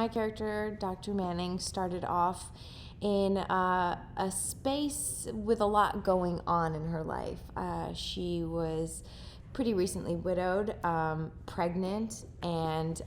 my character, Dr. Manning, started off in a space with a lot going on in her life. She was pretty recently widowed, pregnant, and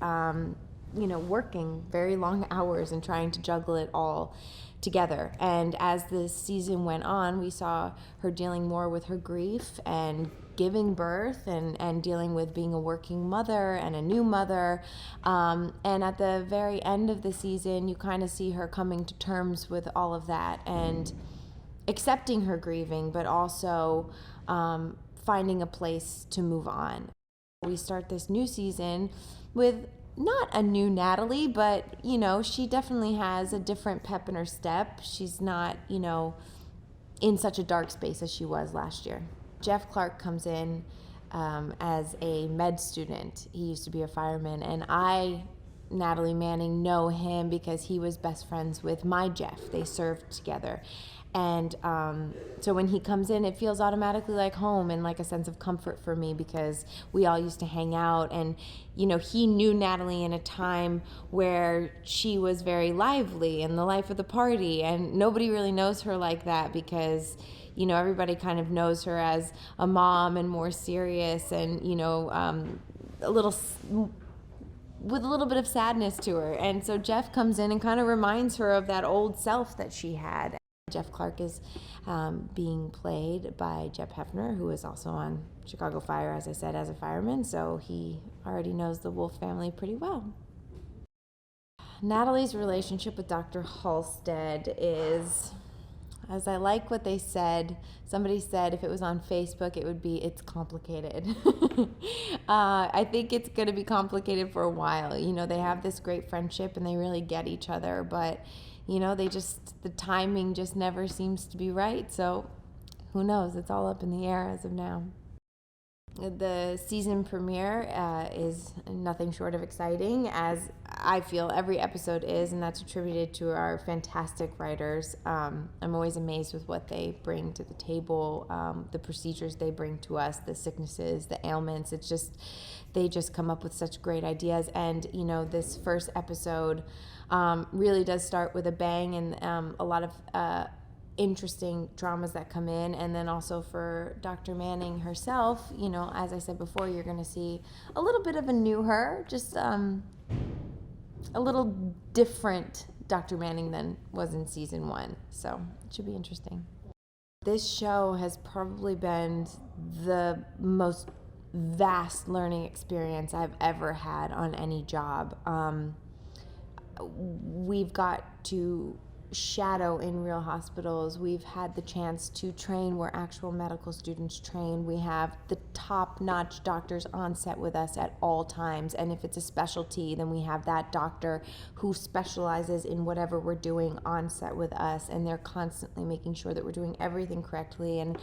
working very long hours and trying to juggle it all together. And as the season went on, we saw her dealing more with her grief and giving birth and dealing with being a working mother and a new mother. And at the very end of the season, you kind of see her coming to terms with all of that and accepting her grieving, but also finding a place to move on. We start this new season with not a new Natalie, but, she definitely has a different pep in her step. She's not, in such a dark space as she was last year. Jeff Clark comes in as a med student. He used to be a fireman, and I, Natalie Manning, know him because he was best friends with my Jeff. They served together. And so when he comes in, it feels automatically like home and like a sense of comfort for me because we all used to hang out. And, he knew Natalie in a time where she was very lively and the life of the party. And nobody really knows her like that because, everybody kind of knows her as a mom and more serious and, with a little bit of sadness to her. And so Jeff comes in and kind of reminds her of that old self that she had. Jeff Clark is being played by Jeb Hefner, who is also on Chicago Fire, as I said, as a fireman, so he already knows the Wolf family pretty well. Natalie's relationship with Dr. Halstead is, as I like what they said, somebody said if it was on Facebook, it would be, it's complicated. I think it's going to be complicated for a while. They have this great friendship and they really get each other, but the timing just never seems to be right. So who knows? It's all up in the air as of now. The season premiere is nothing short of exciting, as I feel every episode is, and that's attributed to our fantastic writers. I'm always amazed with what they bring to the table, the procedures they bring to us, the sicknesses, the ailments. They just come up with such great ideas. And, this first episode really does start with a bang and a lot of interesting dramas that come in. And then also for Dr. Manning herself, as I said before, you're going to see a little bit of a new her, just a little different Dr. Manning than was in season 1. So it should be interesting. This show has probably been the most vast learning experience I've ever had on any job. We've got to shadow in real hospitals. We've had the chance to train where actual medical students train. We have the top-notch doctors on set with us at all times, and if it's a specialty, then we have that doctor who specializes in whatever we're doing on set with us, and they're constantly making sure that we're doing everything correctly. And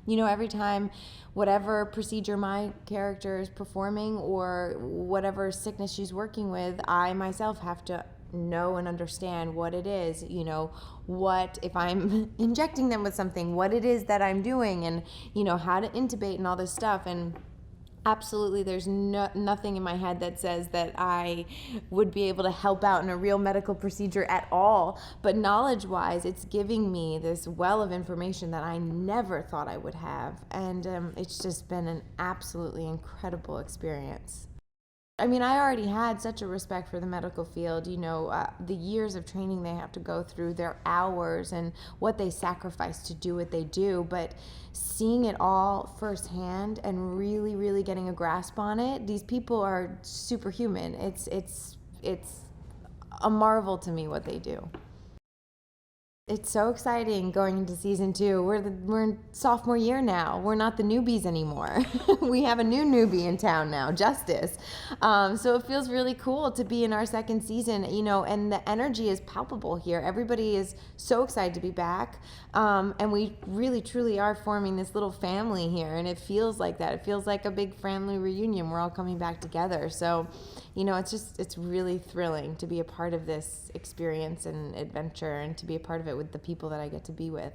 every time, whatever procedure my character is performing or whatever sickness she's working with, I myself have to know and understand what it is, what, if I'm injecting them with something, what it is that I'm doing, and, how to intubate and all this stuff. And absolutely, there's nothing in my head that says that I would be able to help out in a real medical procedure at all. But knowledge-wise, it's giving me this well of information that I never thought I would have. And it's just been an absolutely incredible experience. I mean, I already had such a respect for the medical field, the years of training they have to go through, their hours, and what they sacrifice to do what they do. But seeing it all firsthand and really, really getting a grasp on it, these people are superhuman. It's a marvel to me what they do. It's so exciting going into season 2. We're in sophomore year now. We're not the newbies anymore. We have a new newbie in town now, Justice. So it feels really cool to be in our second season, and the energy is palpable here. Everybody is so excited to be back. And we really, truly are forming this little family here, and it feels like that. It feels like a big family reunion. We're all coming back together. So, it's really thrilling to be a part of this experience and adventure and to be a part of it with the people that I get to be with.